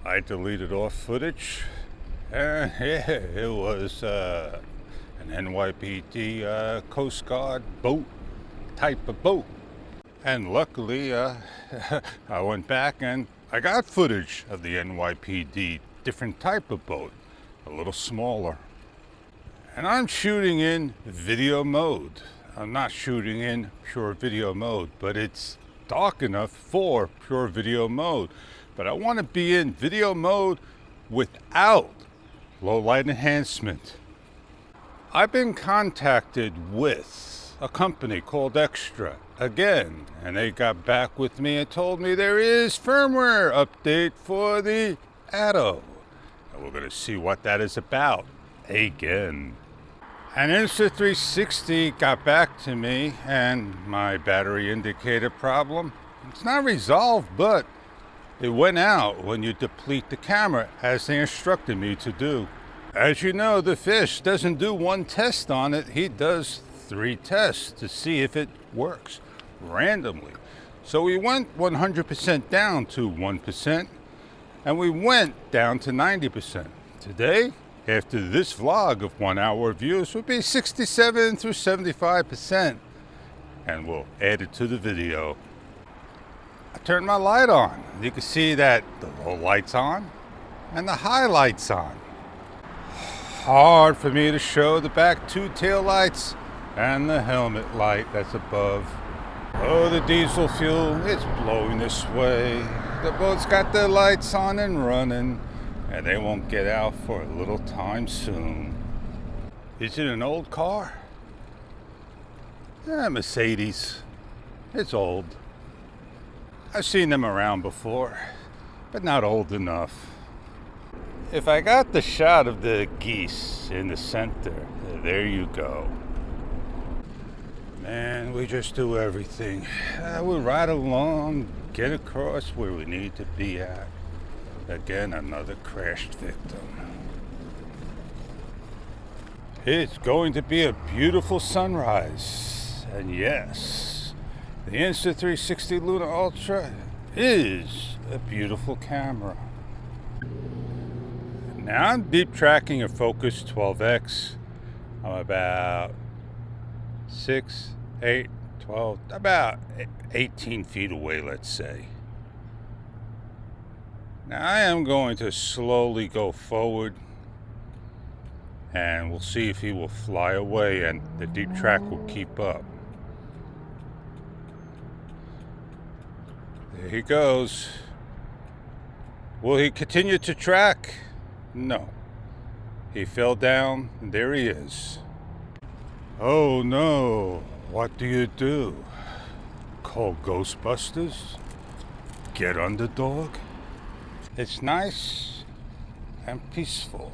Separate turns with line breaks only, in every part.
I deleted off footage, and yeah, it was an NYPD Coast Guard boat, type of boat. And luckily, I went back and I got footage of the NYPD, different type of boat, a little smaller. And I'm shooting in video mode. I'm not shooting in pure video mode, but it's dark enough for pure video mode. But I want to be in video mode without low light enhancement. I've been contacted with a company called Extra again, and they got back with me and told me there is firmware update for the Atto. And we're going to see what that is about again. And insta360 got back to me, and my battery indicator problem, it's not resolved, but it went out when you deplete the camera, as they instructed me to do. As you know, the Fish doesn't do one test on it. He does 3 tests to see if it works randomly. So we went 100% down to 1%, and we went down to 90%. Today, after this vlog of 1 hour views, will be 67 through 75%, and we'll add it to the video. I turned my light on. You can see that the low light's on and the high light's on. Hard for me to show the back 2 tail lights and the helmet light that's above. Oh, the diesel fuel, it's blowing this way. The boat's got the lights on and running, and they won't get out for a little time soon. Is it an old car? Mercedes. It's old. I've seen them around before, but not old enough. If I got the shot of the geese in the center, there you go. Man, we just do everything. We ride along, get across where we need to be at. Again, another crashed victim. It's going to be a beautiful sunrise. And yes, the Insta360 Luna Ultra is a beautiful camera. Now I'm deep tracking a Focus 12X. I'm about 6, 8, 12, about 18 feet away, let's say. Now I am going to slowly go forward, and we'll see if he will fly away and the deep track will keep up. There he goes. Will he continue to track? No. He fell down, and there he is. Oh no, what do you do? Call Ghostbusters? Get Underdog? It's nice and peaceful.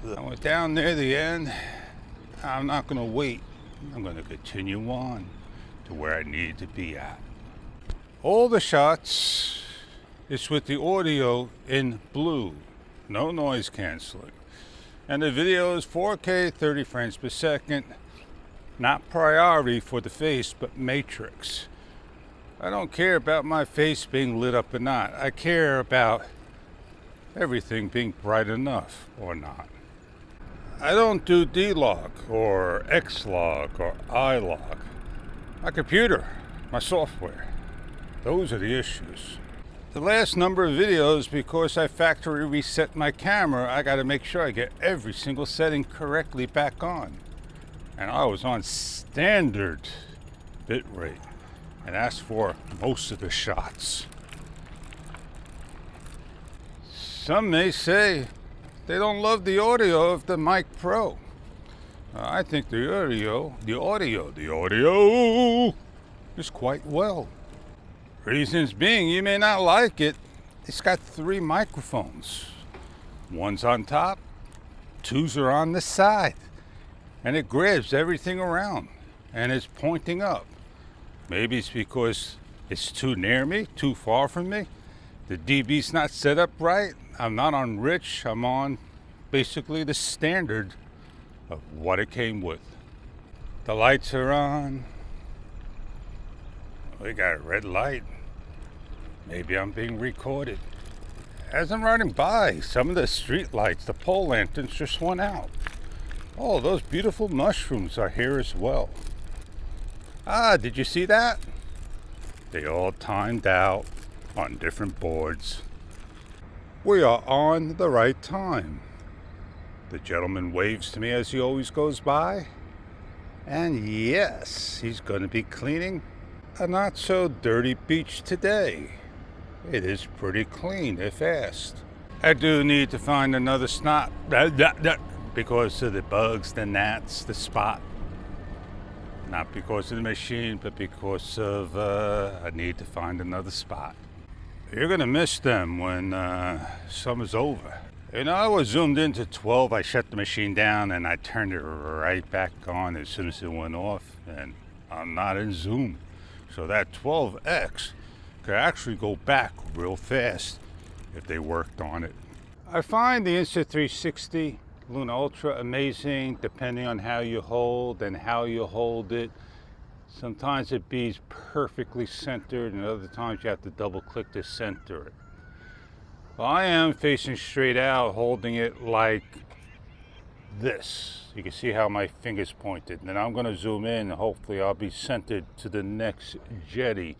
I went down near the end. I'm not going to wait. I'm going to continue on to where I need to be at. All the shots is with the audio in blue. No noise canceling. And the video is 4K, 30 frames per second. Not priority for the face, but matrix. I don't care about my face being lit up or not. I care about everything being bright enough or not. I don't do D-Log or X-Log or I-Log. My computer, my software. Those are the issues. The last number of videos, because I factory reset my camera, I got to make sure I get every single setting correctly back on. And I was on standard bitrate, and that's for most of the shots. Some may say they don't love the audio of the Mic Pro. I think the audio is quite well. Reasons being, you may not like it. It's got 3 microphones. One's on top, 2s are on the side. And it grabs everything around, and it's pointing up. Maybe it's because it's too near me, too far from me. The DB's not set up right. I'm not on rich, I'm on basically the standard of what it came with. The lights are on. We got a red light. Maybe I'm being recorded. As I'm riding by, some of the street lights, the pole lanterns just went out. Oh, those beautiful mushrooms are here as well. Ah, did you see that? They all timed out on different boards. We are on the right time. The gentleman waves to me as he always goes by. And yes, he's going to be cleaning a not so dirty beach today. It is pretty clean if asked. I do need to find another spot because of the bugs, the gnats, the spot. Not because of the machine, but because of I need to find another spot. You're gonna miss them when summer's over. You know, I was zoomed into 12. I shut the machine down and I turned it right back on as soon as it went off, and I'm not in zoom. So that 12X could actually go back real fast if they worked on it. I find the Insta360 Luna Ultra amazing depending on how you hold and how you hold it. Sometimes it be perfectly centered and other times you have to double click to center it. Well, I am facing straight out, holding it like this. You can see how my finger's pointed. And then I'm going to zoom in and hopefully I'll be centered to the next jetty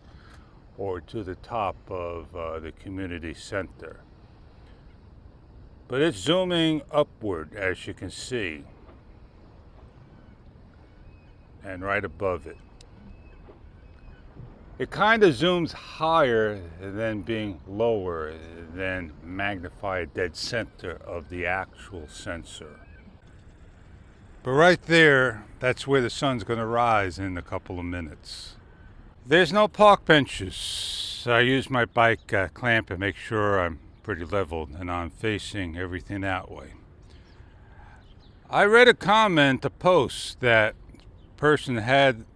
or to the top of the community center. But it's zooming upward, as you can see, and right above it. It kind of zooms higher than being lower than magnify dead center of the actual sensor. But right there, that's where the sun's going to rise in a couple of minutes. There's no park benches. I use my bike clamp and make sure I'm pretty leveled and I'm facing everything that way. I read a comment, a post, that person had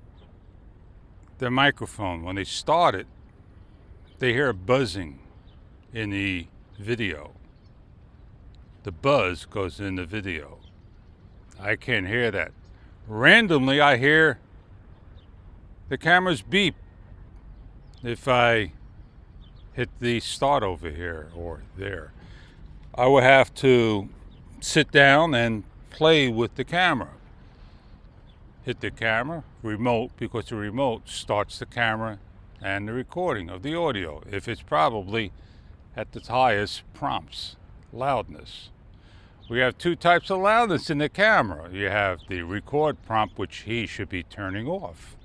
their microphone. When they start it, they hear a buzzing in the video. The buzz goes in the video. I can't hear that. Randomly, I hear the camera's beep if I hit the start over here or there. I will have to sit down and play with the camera. Hit the camera, remote, because the remote starts the camera and the recording of the audio, if it's probably at the highest prompts, loudness. We have two types of loudness in the camera. You have the record prompt, which he should be turning off.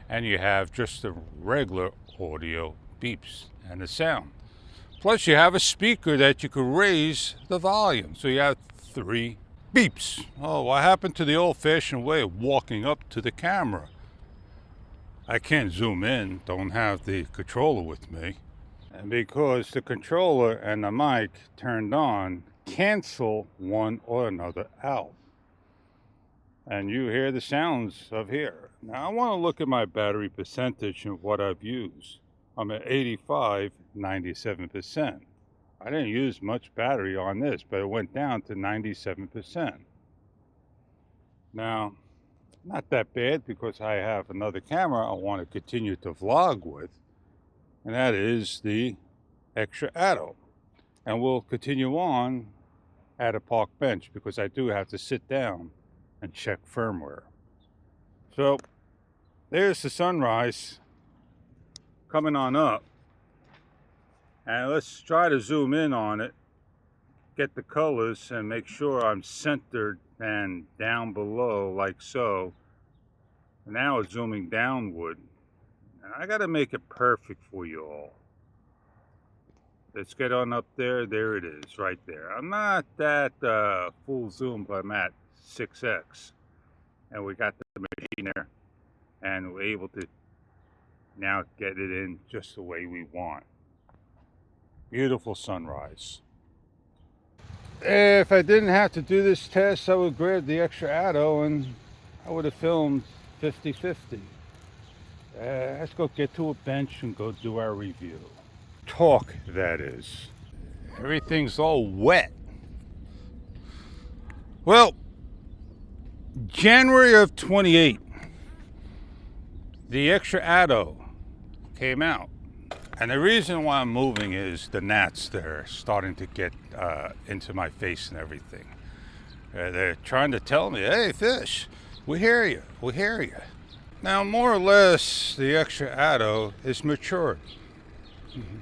And you have just the regular audio beeps and the sound. Plus you have a speaker that you could raise the volume. So you have 3 beeps. Oh, what happened to the old-fashioned way of walking up to the camera? I can't zoom in, don't have the controller with me. And because the controller and the mic turned on, cancel one or another out. And you hear the sounds of here. Now I want to look at my battery percentage and what I've used. I'm at 85, 97%. I didn't use much battery on this, but it went down to 97%. Now, not that bad because I have another camera I want to continue to vlog with, and that is the extra Atto. And we'll continue on at a park bench because I do have to sit down and check firmware. So there's the sunrise coming on up. And let's try to zoom in on it, get the colors and make sure I'm centered and down below like so. And now it's zooming downward. And I gotta make it perfect for you all. Let's get on up there. There it is, right there. I'm not that full zoom, but I'm at 6x. And we got the machine there. And we're able to now get it in just the way we want. Beautiful sunrise. If I didn't have to do this test, I would grab the extra Atto and I would have filmed 50-50. Let's go get to a bench and go do our review. Talk, that is. Everything's all wet. Well, January of 28, the extra Atto came out. And the reason why I'm moving is the gnats there are starting to get into my face and everything. They're trying to tell me, hey, fish, we hear you, we hear you. Now, more or less, the extra Atto is matured.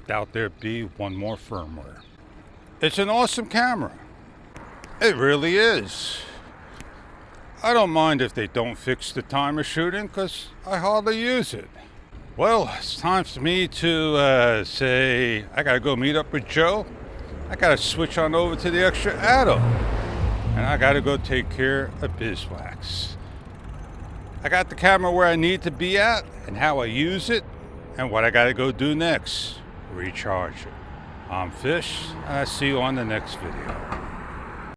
Doubt there'd be one more firmware. It's an awesome camera. It really is. I don't mind if they don't fix the timer shooting, because I hardly use it. Well, it's time for me to say I gotta go meet up with Joe. I gotta switch on over to the extra Atto. And I gotta go take care of beeswax. I got the camera where I need to be at, and how I use it, and what I gotta go do next. Recharge it. I'm Fish, and I'll see you on the next video.